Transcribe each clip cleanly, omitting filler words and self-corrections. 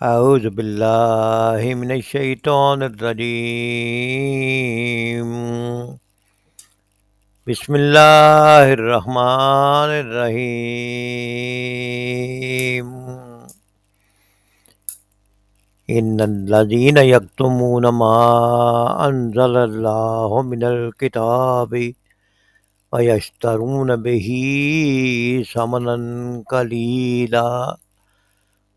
أعوذ بالله من الشيطان الرجيم. بسم الله الرحمن الرحيم. إن الذين يكتمون ما أنزل الله من الكتاب ويشترون به ثمنا قليلا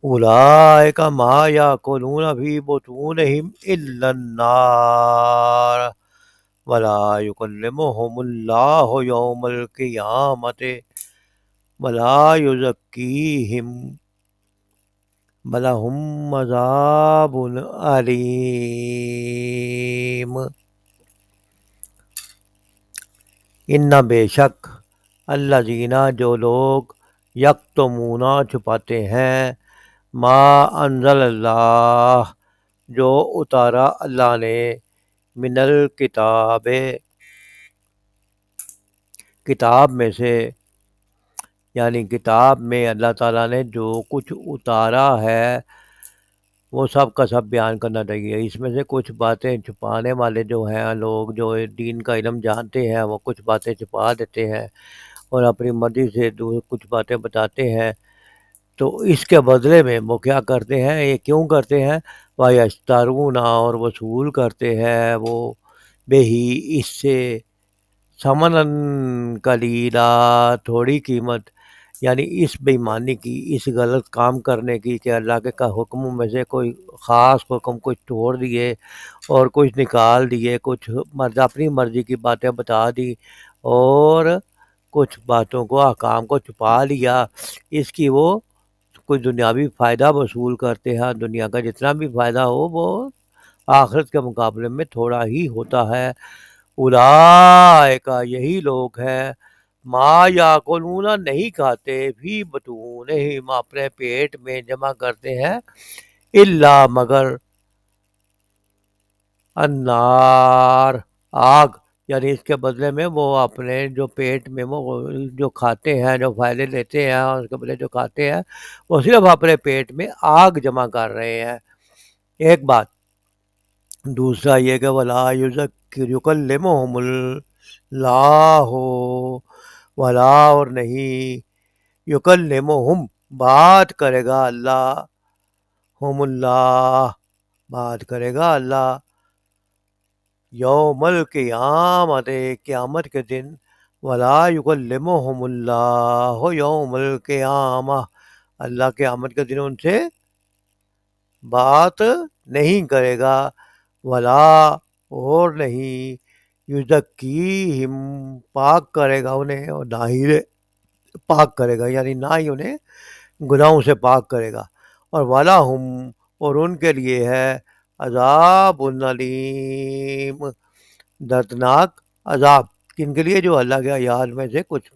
أولئك ما يأكلون في بطونهم إلا النار ولا يكلمهم الله يوم القيامة ولا يزكيهم ولهم عذاب أليم. ان بے شک الذین جو لوگ یکتمون چھپاتے ہیں ما انزل اللہ جو اتارا اللہ نے من الکتاب کتاب میں سے، یعنی کتاب میں اللہ تعالیٰ نے جو کچھ اتارا ہے وہ سب کا سب بیان کرنا چاہیے۔ اس میں سے کچھ باتیں چھپانے والے جو ہیں لوگ جو دین کا علم جانتے ہیں وہ کچھ باتیں چھپا دیتے ہیں اور اپنی مرضی سے کچھ باتیں بتاتے ہیں، تو اس کے بدلے میں وہ کیا کرتے ہیں، یہ کیوں کرتے ہیں، وَيَشْتَرُونَ اور وصول کرتے ہیں وہ بہی اس سے ثمناً قلیلا تھوڑی قیمت، یعنی اس بےایمانی کی، اس غلط کام کرنے کی کہ اللہ کے حکموں میں سے کوئی خاص حکم کچھ چھوڑ دیے اور کچھ نکال دیے، کچھ اپنی مرضی کی باتیں بتا دی اور کچھ باتوں کو احکام کو چھپا لیا، اس کی وہ کوئی دنیاوی فائدہ وصول کرتے ہیں۔ دنیا کا جتنا بھی فائدہ ہو وہ آخرت کے مقابلے میں تھوڑا ہی ہوتا ہے۔ اولئک یہی لوگ ہیں ما یاکلون نہیں کھاتے فی بطونہم اپنے پیٹ میں جمع کرتے ہیں الا مگر النار آگ، یعنی اس کے بدلے میں وہ اپنے جو پیٹ میں وہ جو کھاتے ہیں، جو فائدے لیتے ہیں اور اس کے بدلے جو کھاتے ہیں وہ صرف اپنے پیٹ میں آگ جمع کر رہے ہیں، ایک بات۔ دوسرا یہ کہ ولا یکلمہم اللہ ولا اور نہیں یکلمہم بات کرے گا اللہ، ہم اللہ بات کرے گا اللہ یوم القیامت قیامت کے دن، ولا یکلمہم اللہ یوم القیامہ اللہ قیامت کے دن ان سے بات نہیں کرے گا، ولا اور نہیں یزکیہم پاک کرے گا انہیں، اور نہ ہی پاک کرے گا، یعنی نہ ہی انہیں گناہوں سے پاک کرے گا، اور ولا ہم اور ان کے لیے ہے عذاب علیم دردناک عذاب، کن کے لیے، جو اللہ کے آیات میں سے کچھ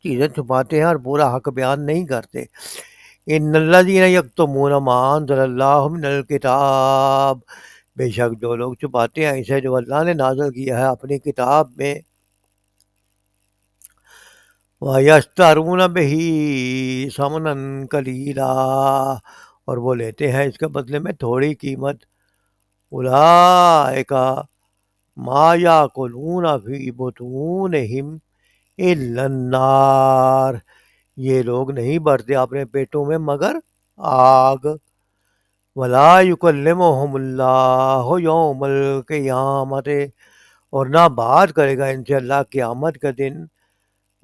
چیزیں چھپاتے ہیں اور پورا حق بیان نہیں کرتے۔ ان الذین یکتمون ما انزل اللہ من الکتاب بے شک جو لوگ چھپاتے ہیں اسے جو اللہ نے نازل کیا ہے اپنی کتاب میں، وَيَشْتَرُونَ بِهِ ثَمَنًا قَلِيلًا اور وہ لیتے ہیں اس کے بدلے میں تھوڑی قیمت، اولئک ما یاکلون فی بطونہم الا النار یہ لوگ نہیں بھرتے اپنے پیٹوں میں مگر آگ، ولا یکلمہم اللہ یوم القیامت اور نہ بات کرے گا ان سے اللہ قیامت کے دن،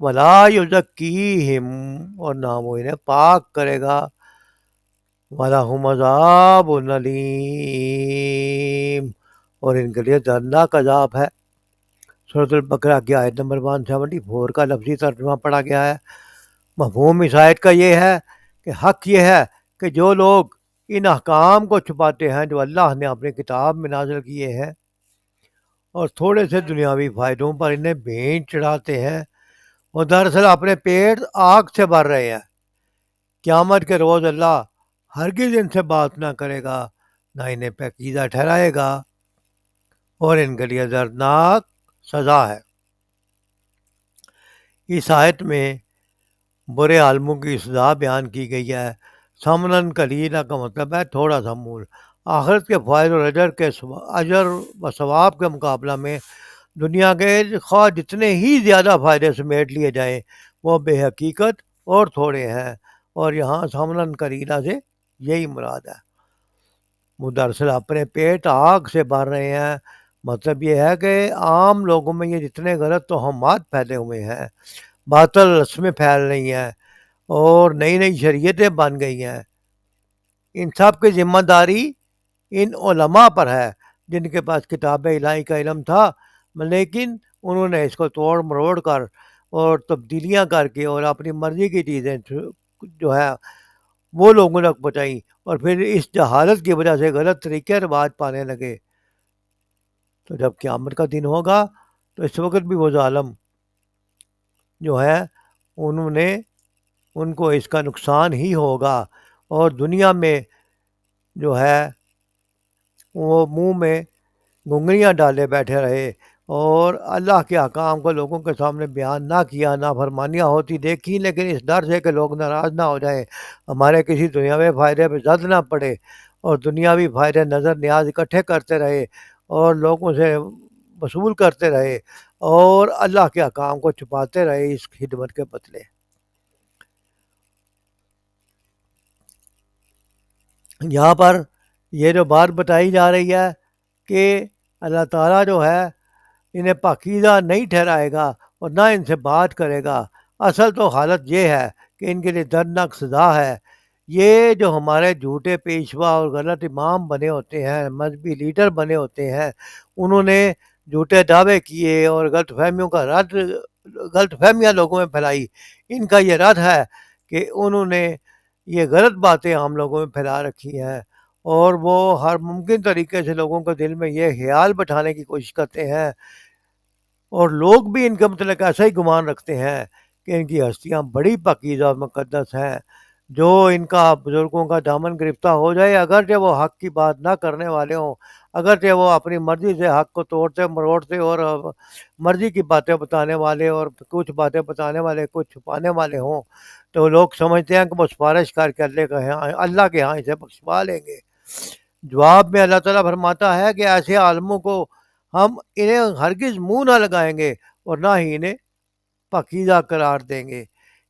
ولا یزکیہم اور نہ وہ انہیں پاک کرے گا، وَلَهُمْ عَذَابٌ أَلِيمٌ اور ان کے لیے دردناک عذاب ہے۔ سورۃ البقرہ کی آیت نمبر 174 کا لفظی ترجمہ پڑھا گیا ہے۔ مفہوم اس آیت کا یہ ہے کہ حق یہ ہے کہ جو لوگ ان احکام کو چھپاتے ہیں جو اللہ نے اپنی کتاب میں نازل کیے ہیں اور تھوڑے سے دنیاوی فائدوں پر انہیں بھینٹ چڑھاتے ہیں، وہ دراصل اپنے پیٹ آگ سے بھر رہے ہیں۔ قیامت کے روز اللہ ہرگز ان سے بات نہ کرے گا، نہ انہیں پاکیزہ ٹھہرائے گا، اور ان کے لیے دردناک سزا ہے۔ اس آیت میں برے عالموں کی سزا بیان کی گئی ہے۔ سمنن قلیلا کا مطلب ہے تھوڑا سا مول۔ آخرت کے فائد اور اجر و ثواب کے مقابلہ میں دنیا کے خواہ جتنے ہی زیادہ فائدے سمیٹ لیے جائیں وہ بے حقیقت اور تھوڑے ہیں، اور یہاں سمنن قلیلا سے یہی مراد ہے۔ وہ دراصل اپنے پیٹ آگ سے بھر رہے ہیں۔ مطلب یہ ہے کہ عام لوگوں میں یہ جتنے غلط توہمات پھیلے ہوئے ہیں، باطل رسمیں پھیل رہی ہیں اور نئی نئی شریعتیں بن گئی ہیں، ان سب کی ذمہ داری ان علماء پر ہے جن کے پاس کتاب الہی کا علم تھا، لیکن انہوں نے اس کو توڑ مروڑ کر اور تبدیلیاں کر کے اور اپنی مرضی کی چیزیں جو ہے وہ لوگوں تک پہنچائیں، اور پھر اس جہالت کی وجہ سے غلط طریقے رواج پانے لگے۔ تو جب قیامت کا دن ہوگا تو اس وقت بھی وہ ظالم جو ہے ان کو اس کا نقصان ہی ہوگا، اور دنیا میں جو ہے وہ منہ میں گنگریاں ڈالے بیٹھے رہے اور اللہ کے احکام کو لوگوں کے سامنے بیان نہ کیا، نافرمانیاں ہوتی دیکھی، لیکن اس ڈر سے کہ لوگ ناراض نہ ہو جائیں، ہمارے کسی دنیاوی فائدے پہ زد نہ پڑے، اور دنیاوی فائدے نظر نیاز اکٹھے کرتے رہے اور لوگوں سے وصول کرتے رہے اور اللہ کے احکام کو چھپاتے رہے اس خدمت کے بدلے۔ یہاں پر یہ جو بات بتائی جا رہی ہے کہ اللہ تعالیٰ جو ہے انہیں پاکیزہ نہیں ٹھہرائے گا اور نہ ان سے بات کرے گا، اصل تو حالت یہ ہے کہ ان کے لیے دردناک سزا ہے۔ یہ جو ہمارے جھوٹے پیشوا اور غلط امام بنے ہوتے ہیں، مذہبی لیڈر بنے ہوتے ہیں، انہوں نے جھوٹے دعوے کیے اور غلط فہمیاں لوگوں میں پھیلائی، ان کا یہ رد ہے کہ انہوں نے یہ غلط باتیں عام لوگوں میں پھیلا رکھی ہیں، اور وہ ہر ممکن طریقے سے لوگوں کے دل میں یہ خیال بٹھانے کی کوشش کرتے ہیں، اور لوگ بھی ان کے متعلق ایسا ہی گمان رکھتے ہیں کہ ان کی ہستیاں بڑی پاکیزہ اور مقدس ہیں۔ جو ان کا بزرگوں کا دامن گرفتہ ہو جائے، اگرچہ وہ حق کی بات نہ کرنے والے ہوں، اگرچہ وہ اپنی مرضی سے حق کو توڑتے مروڑتے اور مرضی کی باتیں بتانے والے اور کچھ باتیں بتانے والے کچھ چھپانے والے ہوں، تو لوگ سمجھتے ہیں کہ وہ سفارش کر کے اللہ کے ہاں اسے بخشوا لیں گے۔ جواب میں اللہ تعالیٰ فرماتا ہے کہ ایسے عالموں کو ہم انہیں ہرگز منہ نہ لگائیں گے اور نہ ہی انہیں پاکیزہ قرار دیں گے۔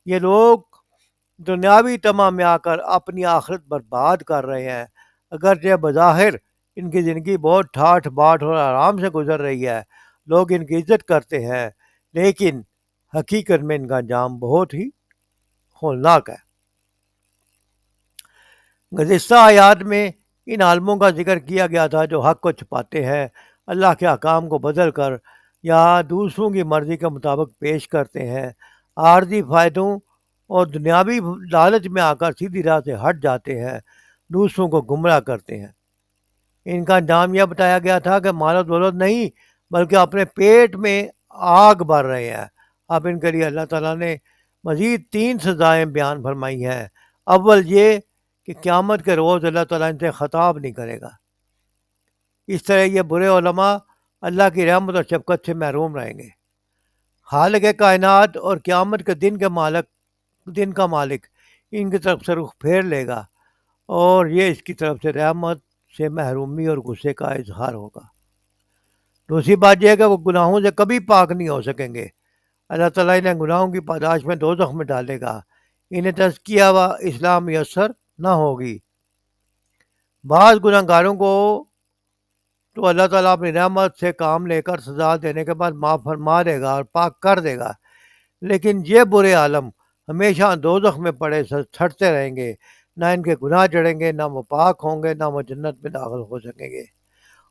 یہ لوگ دنیاوی طمع میں آ کر اپنی آخرت برباد کر رہے ہیں، اگرچہ بظاہر ان کی زندگی بہت ٹھاٹھ باٹھ اور آرام سے گزر رہی ہے، لوگ ان کی عزت کرتے ہیں، لیکن حقیقت میں ان کا انجام بہت ہی ہولناک ہے۔ گزشتہ آیات میں ان عالموں کا ذکر کیا گیا تھا جو حق کو چھپاتے ہیں، اللہ کے احکام کو بدل کر یا دوسروں کی مرضی کے مطابق پیش کرتے ہیں، عارضی فائدوں اور دنیاوی لالچ میں آ کر سیدھی راہ سے ہٹ جاتے ہیں، دوسروں کو گمراہ کرتے ہیں۔ ان کا انجام یہ بتایا گیا تھا کہ مال و دولت نہیں بلکہ اپنے پیٹ میں آگ بھر رہے ہیں۔ اب ان کے لیے اللہ تعالیٰ نے مزید 3 سزائیں بیان فرمائی ہیں۔ اول یہ کہ قیامت کے روز اللہ تعالیٰ ان سے خطاب نہیں کرے گا، اس طرح یہ برے علماء اللہ کی رحمت اور شفقت سے محروم رہیں گے۔ خالق کائنات اور قیامت کے دن کا مالک ان کی طرف سے رخ پھیر لے گا، اور یہ اس کی طرف سے رحمت سے محرومی اور غصے کا اظہار ہوگا۔ دوسری بات یہ ہے کہ وہ گناہوں سے کبھی پاک نہیں ہو سکیں گے۔ اللہ تعالیٰ انہیں گناہوں کی پاداش میں دوزخ میں ڈالے گا، انہیں تزکیہ و اصلاح میسر نہ ہوگی۔ بعض گناہ گاروں کو تو اللہ تعالیٰ اپنی رحمت سے کام لے کر سزا دینے کے بعد معاف فرما دے گا اور پاک کر دے گا، لیکن یہ برے عالم ہمیشہ دوزخ میں پڑے سڑتے رہیں گے، نہ ان کے گناہ جڑیں گے، نہ وہ پاک ہوں گے، نہ وہ جنت میں داخل ہو سکیں گے۔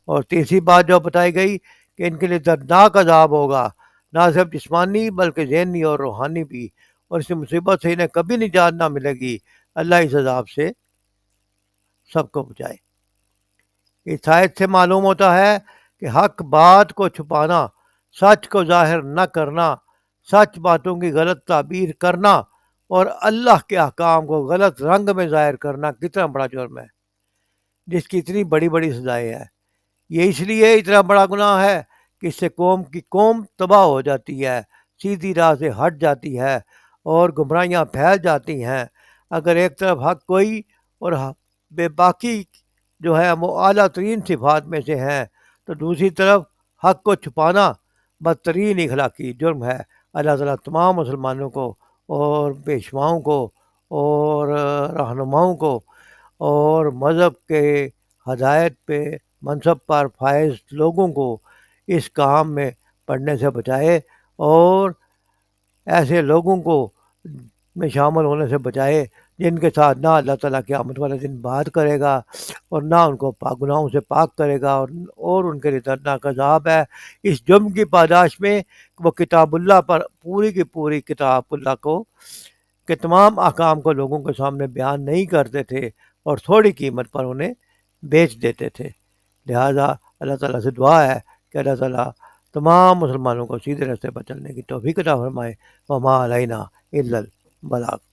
اور تیسری بات جو بتائی گئی کہ ان کے لیے دردناک عذاب ہوگا، نہ صرف جسمانی بلکہ ذہنی اور روحانی بھی، اور اس مصیبت سے انہیں کبھی نجات نہ ملے گی۔ اللہ اس عذاب سے سب کو بچائے۔ اس آیت سے معلوم ہوتا ہے کہ حق بات کو چھپانا، سچ کو ظاہر نہ کرنا، سچ باتوں کی غلط تعبیر کرنا اور اللہ کے احکام کو غلط رنگ میں ظاہر کرنا کتنا بڑا جرم ہے، جس کی اتنی بڑی بڑی سزائیں ہیں۔ یہ اس لیے اتنا بڑا گناہ ہے کہ اس سے قوم تباہ ہو جاتی ہے، سیدھی راہ سے ہٹ جاتی ہے اور گمراہیاں پھیل جاتی ہیں۔ اگر ایک طرف حق کوئی اور بے باقی جو ہے وہ اعلیٰ ترین صفات میں سے ہیں، تو دوسری طرف حق کو چھپانا بدترین اخلاقی جرم ہے۔ اللہ تعالیٰ تمام مسلمانوں کو اور پیشواؤں کو اور رہنماؤں کو اور مذہب کے ہدایت پہ منصب پر فائز لوگوں کو اس کام میں پڑھنے سے بچائے اور ایسے لوگوں کو میں شامل ہونے سے بچائے جن کے ساتھ نہ اللہ تعالیٰ قیامت والے دن بات کرے گا اور نہ ان کو گناہوں سے پاک کرے گا، اور ان کے لیے دردناک عذاب ہے۔ اس جرم کی پاداش میں وہ کتاب اللہ پر پوری کی پوری کتاب اللہ کو کے تمام احکام کو لوگوں کے سامنے بیان نہیں کرتے تھے اور تھوڑی قیمت پر انہیں بیچ دیتے تھے۔ لہٰذا اللہ تعالیٰ سے دعا ہے کہ اللہ تعالیٰ تمام مسلمانوں کو سیدھے راستے پر چلنے کی توفیق عطا فرمائے۔ وما علینا الا البلاغ۔